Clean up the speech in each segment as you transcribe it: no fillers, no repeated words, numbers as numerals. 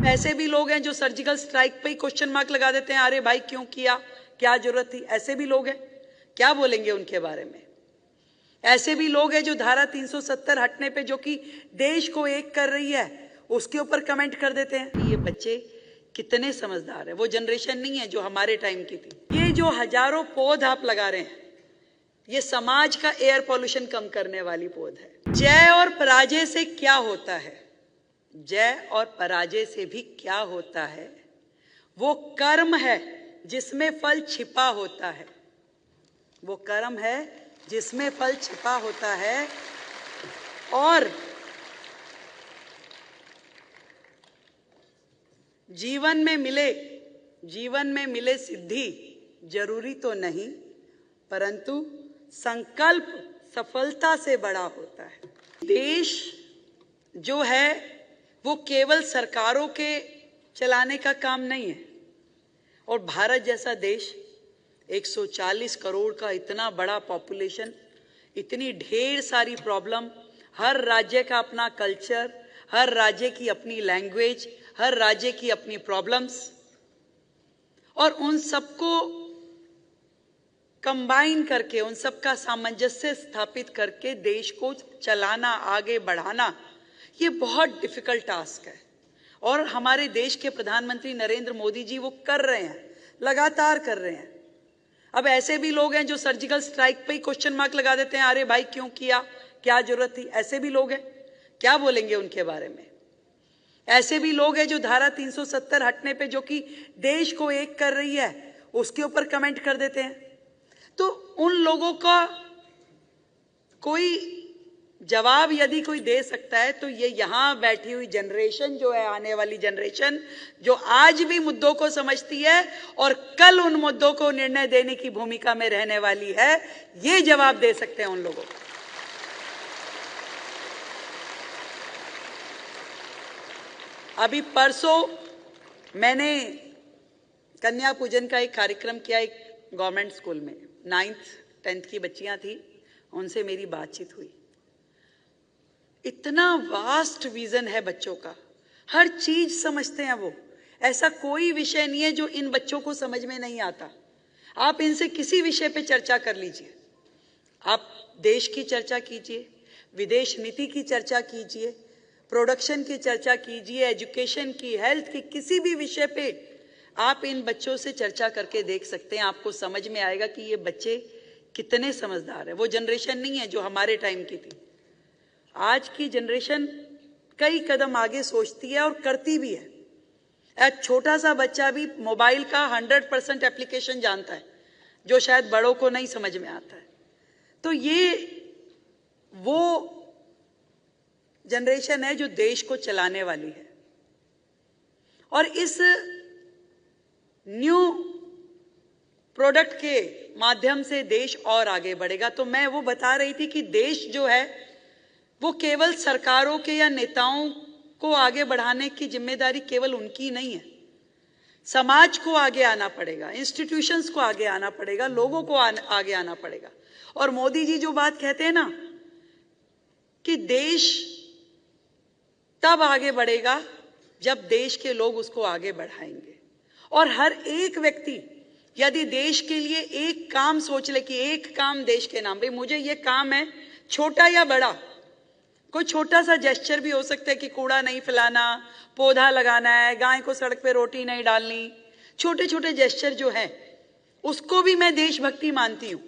ऐसे भी लोग हैं जो सर्जिकल स्ट्राइक पे ही क्वेश्चन मार्क लगा देते हैं, अरे भाई क्यों किया, क्या जरूरत थी। ऐसे भी लोग हैं, क्या बोलेंगे उनके बारे में। ऐसे भी लोग हैं जो धारा 370 हटने पे, जो कि देश को एक कर रही है, उसके ऊपर कमेंट कर देते हैं। ये बच्चे कितने समझदार हैं। वो जनरेशन नहीं है जो हमारे टाइम की थी। ये जो हजारों पौध आप लगा रहे हैं, ये समाज का एयर पॉल्यूशन कम करने वाली पौध है। जय और पराजय से क्या होता है, जय और पराजय से भी क्या होता है, वो कर्म है जिसमें फल छिपा होता है। वो कर्म है जिसमें फल छिपा होता है। और जीवन में मिले सिद्धि जरूरी तो नहीं, परंतु संकल्प सफलता से बड़ा होता है। देश जो है वो केवल सरकारों के चलाने का काम नहीं है। और भारत जैसा देश, 140 करोड़ का इतना बड़ा पॉपुलेशन, इतनी ढेर सारी प्रॉब्लम, हर राज्य का अपना कल्चर, हर राज्य की अपनी लैंग्वेज, हर राज्य की अपनी प्रॉब्लम्स, और उन सबको कंबाइन करके, उन सबका सामंजस्य स्थापित करके देश को चलाना, आगे बढ़ाना, ये बहुत डिफिकल्ट टास्क है। और हमारे देश के प्रधानमंत्री नरेंद्र मोदी जी वो कर रहे हैं, लगातार कर रहे हैं। अब ऐसे भी लोग हैं जो सर्जिकल स्ट्राइक पे ही क्वेश्चन मार्क लगा देते हैं, अरे भाई क्यों किया, क्या जरूरत थी। ऐसे भी लोग हैं, क्या बोलेंगे उनके बारे में। ऐसे भी लोग हैं जो धारा 370 हटने पे, जो कि देश को एक कर रही है, उसके ऊपर कमेंट कर देते हैं। तो उन लोगों का कोई जवाब यदि कोई दे सकता है तो ये यहां बैठी हुई जनरेशन जो है, आने वाली जनरेशन, जो आज भी मुद्दों को समझती है और कल उन मुद्दों को निर्णय देने की भूमिका में रहने वाली है, ये जवाब दे सकते हैं उन लोगों को। अभी परसों मैंने कन्या पूजन का एक कार्यक्रम किया एक गवर्नमेंट स्कूल में। 9th 10th की बच्चियां थी, उनसे मेरी बातचीत हुई। इतना वास्ट विजन है बच्चों का, हर चीज समझते हैं वो। ऐसा कोई विषय नहीं है जो इन बच्चों को समझ में नहीं आता। आप इनसे किसी विषय पे चर्चा कर लीजिए, आप देश की चर्चा कीजिए, विदेश नीति की चर्चा कीजिए, प्रोडक्शन की चर्चा कीजिए, एजुकेशन की, हेल्थ की, किसी भी विषय पे आप इन बच्चों से चर्चा करके देख सकते हैं। आपको समझ में आएगा कि ये बच्चे कितने समझदार हैं। वो जनरेशन नहीं है जो हमारे टाइम की थी। आज की जनरेशन कई कदम आगे सोचती है और करती भी है। एक छोटा सा बच्चा भी मोबाइल का 100% एप्लीकेशन जानता है, जो शायद बड़ों को नहीं समझ में आता है। तो ये वो जनरेशन है जो देश को चलाने वाली है। और इस न्यू प्रोडक्ट के माध्यम से देश और आगे बढ़ेगा। तो मैं वो बता रही थी कि देश जो है वो केवल सरकारों के या नेताओं को आगे बढ़ाने की जिम्मेदारी केवल उनकी नहीं है। समाज को आगे आना पड़ेगा, इंस्टीट्यूशंस को आगे आना पड़ेगा, लोगों को आगे आना पड़ेगा। और मोदी जी जो बात कहते हैं ना कि देश तब आगे बढ़ेगा जब देश के लोग उसको आगे बढ़ाएंगे। और हर एक व्यक्ति यदि देश के लिए एक काम सोच ले कि एक काम देश के नाम पे, मुझे ये काम है, छोटा या बड़ा, कोई छोटा सा जेस्चर भी हो सकता है कि कूड़ा नहीं फैलाना, पौधा लगाना है, गाय को सड़क पे रोटी नहीं डालनी, छोटे छोटे जेस्चर जो हैं उसको भी मैं देशभक्ति मानती हूं।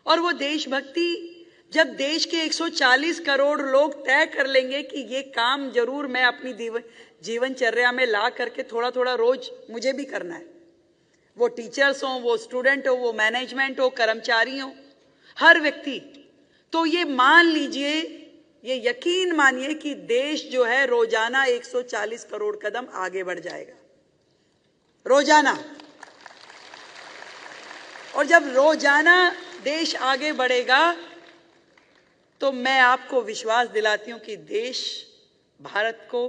और वो देशभक्ति जब देश के 140 करोड़ लोग तय कर लेंगे कि ये काम जरूर मैं अपनी जीवनचर्या में ला करके थोड़ा थोड़ा रोज मुझे भी करना है, वो टीचर्स हो, वो स्टूडेंट हो, वो मैनेजमेंट हो, कर्मचारी हो, हर व्यक्ति, तो ये मान लीजिए, ये यकीन मानिए कि देश जो है रोजाना 140 करोड़ कदम आगे बढ़ जाएगा, रोजाना। और जब रोजाना देश आगे बढ़ेगा तो मैं आपको विश्वास दिलाती हूं कि देश, भारत को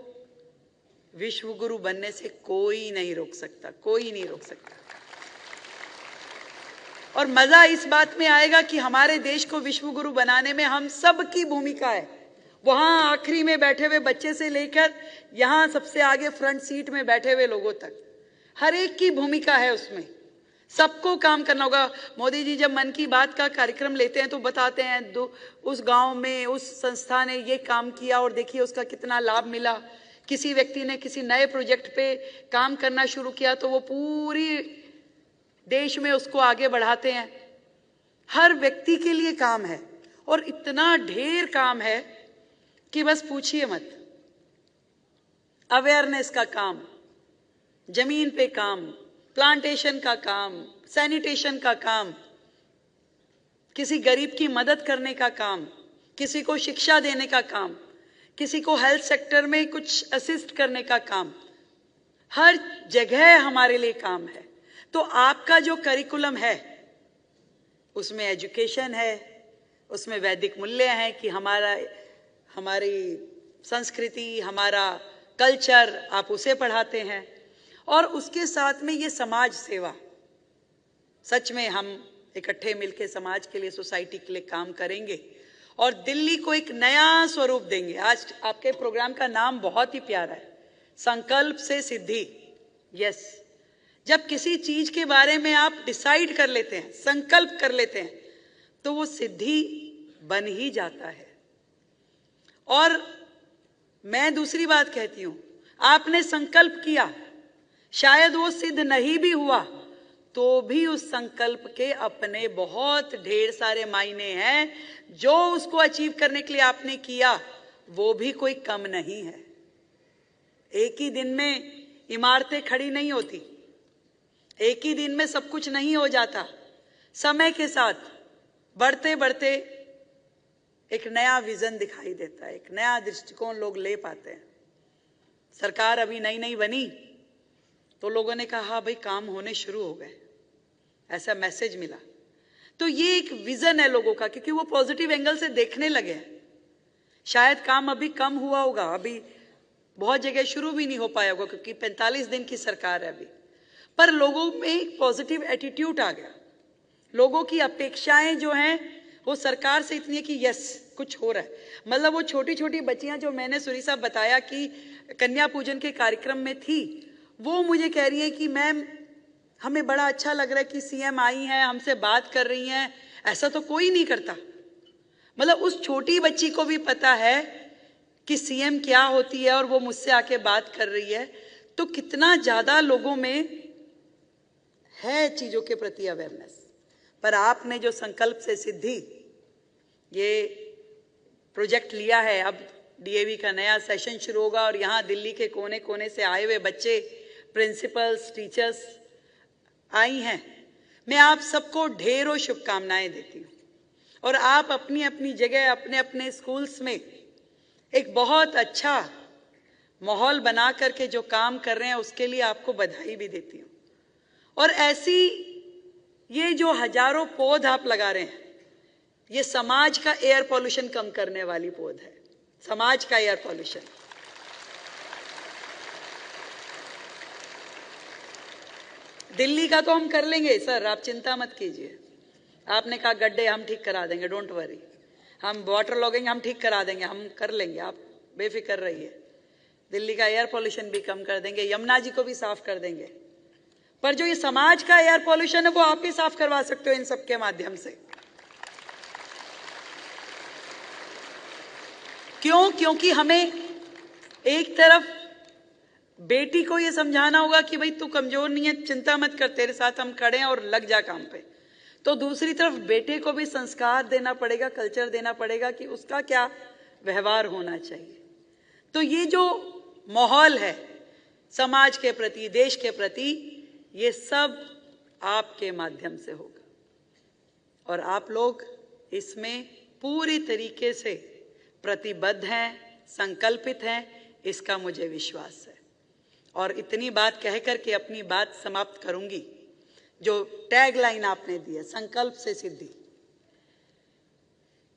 विश्व गुरु बनने से कोई नहीं रोक सकता, कोई नहीं रोक सकता। और मजा इस बात में आएगा कि हमारे देश को विश्व गुरु बनाने में हम सब की भूमिका है। वहां आखिरी में बैठे हुए बच्चे से लेकर यहां सबसे आगे फ्रंट सीट में बैठे हुए लोगों तक, हर एक की भूमिका है उसमें, सबको काम करना होगा। मोदी जी जब मन की बात का कार्यक्रम लेते हैं तो बताते हैं उस गांव में उस संस्था ने ये काम किया और देखिए उसका कितना लाभ मिला। किसी व्यक्ति ने किसी नए प्रोजेक्ट पे काम करना शुरू किया तो वो पूरी देश में उसको आगे बढ़ाते हैं। हर व्यक्ति के लिए काम है और इतना ढेर काम है कि बस पूछिए मत। अवेयरनेस का काम, जमीन पे काम, प्लांटेशन का काम, सैनिटेशन का काम, किसी गरीब की मदद करने का काम, किसी को शिक्षा देने का काम, किसी को हेल्थ सेक्टर में कुछ असिस्ट करने का काम, हर जगह हमारे लिए काम है। तो आपका जो करिकुलम है उसमें एजुकेशन है, उसमें वैदिक मूल्य हैं कि हमारी संस्कृति, हमारा कल्चर, आप उसे पढ़ाते हैं। और उसके साथ में ये समाज सेवा, सच में हम इकट्ठे मिलकर समाज के लिए, सोसाइटी के लिए काम करेंगे और दिल्ली को एक नया स्वरूप देंगे। आज आपके प्रोग्राम का नाम बहुत ही प्यारा है, संकल्प से सिद्धि। यस, जब किसी चीज के बारे में आप डिसाइड कर लेते हैं, संकल्प कर लेते हैं, तो वो सिद्धि बन ही जाता है। और मैं दूसरी बात कहती हूं, आपने संकल्प किया, शायद वो सिद्ध नहीं भी हुआ तो भी उस संकल्प के अपने बहुत ढेर सारे मायने हैं। जो उसको अचीव करने के लिए आपने किया वो भी कोई कम नहीं है। एक ही दिन में इमारतें खड़ी नहीं होती, एक ही दिन में सब कुछ नहीं हो जाता। समय के साथ बढ़ते बढ़ते एक नया विजन दिखाई देता है, एक नया दृष्टिकोण लोग ले पाते हैं। सरकार अभी नई नई बनी तो लोगों ने कहा हाँ भाई काम होने शुरू हो गए, ऐसा मैसेज मिला। तो ये एक विजन है लोगों का, क्योंकि वो पॉजिटिव एंगल से देखने लगे हैं। शायद काम अभी कम हुआ होगा, अभी बहुत जगह शुरू भी नहीं हो पाया होगा क्योंकि 45 दिन की सरकार है अभी, पर लोगों में एक पॉजिटिव एटीट्यूड आ गया। लोगों की अपेक्षाएं जो हैं वो सरकार से इतनी है कि यस कुछ हो रहा है। मतलब वो छोटी छोटी बच्चियां जो मैंने सुरी साहब बताया कि कन्या पूजन के कार्यक्रम में थी, वो मुझे कह रही है कि मैम हमें बड़ा अच्छा लग रहा है कि सीएम आई हैं, हमसे बात कर रही हैं, ऐसा तो कोई नहीं करता। मतलब उस छोटी बच्ची को भी पता है कि सीएम क्या होती है और वो मुझसे आके बात कर रही है। तो कितना ज्यादा लोगों में है चीजों के प्रति अवेयरनेस। पर आपने जो संकल्प से सिद्धि ये प्रोजेक्ट लिया है, अब डीएवी का नया सेशन शुरू होगा और यहाँ दिल्ली के कोने कोने से आए हुए बच्चे, प्रिंसिपल्स, टीचर्स आई हैं। मैं आप सबको ढेरों शुभकामनाएं देती हूँ और आप अपनी अपनी जगह, अपने अपने स्कूल्स में एक बहुत अच्छा माहौल बना करके जो काम कर रहे हैं उसके लिए आपको बधाई भी देती हूँ। और ऐसी ये जो हजारों पौध आप लगा रहे हैं, ये समाज का एयर पॉल्यूशन कम करने वाली पौध है, समाज का एयर पॉल्यूशन। दिल्ली का तो हम कर लेंगे सर, आप चिंता मत कीजिए। आपने कहा गड्ढे हम ठीक करा देंगे, डोंट वरी। हम वाटर लॉगिंग हम ठीक करा देंगे, हम कर लेंगे, आप बेफिक्र रहिए। दिल्ली का एयर पॉल्यूशन भी कम कर देंगे, यमुना जी को भी साफ कर देंगे। पर जो ये समाज का एयर पॉल्यूशन है वो आप ही साफ करवा सकते हो इन सब के माध्यम से। क्यों? क्योंकि हमें एक तरफ बेटी को ये समझाना होगा कि भाई तू कमजोर नहीं है, चिंता मत कर, तेरे साथ हम खड़े हैं और लग जा काम पे। तो दूसरी तरफ बेटे को भी संस्कार देना पड़ेगा, कल्चर देना पड़ेगा कि उसका क्या व्यवहार होना चाहिए। तो ये जो माहौल है समाज के प्रति, देश के प्रति, ये सब आपके माध्यम से होगा और आप लोग इसमें पूरी तरीके से प्रतिबद्ध हैं, संकल्पित हैं, इसका मुझे विश्वास है। और इतनी बात कहकर के अपनी बात समाप्त करूंगी। जो टैगलाइन आपने दी है, संकल्प से सिद्धि,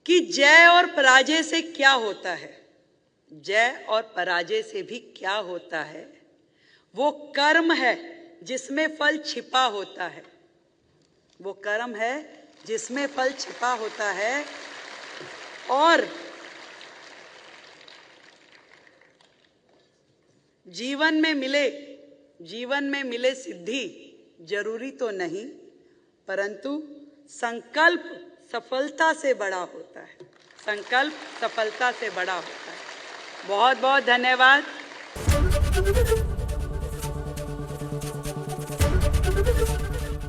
कि जय और पराजय से क्या होता है, जय और पराजय से भी क्या होता है, वो कर्म है जिसमें फल छिपा होता है। वो कर्म है जिसमें फल छिपा होता है। और जीवन में मिले सिद्धि जरूरी तो नहीं, परंतु संकल्प सफलता से बड़ा होता है। संकल्प सफलता से बड़ा होता है। बहुत बहुत धन्यवाद।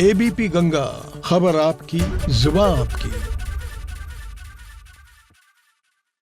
एबीपी गंगा, खबर आपकी, जुबान आपकी।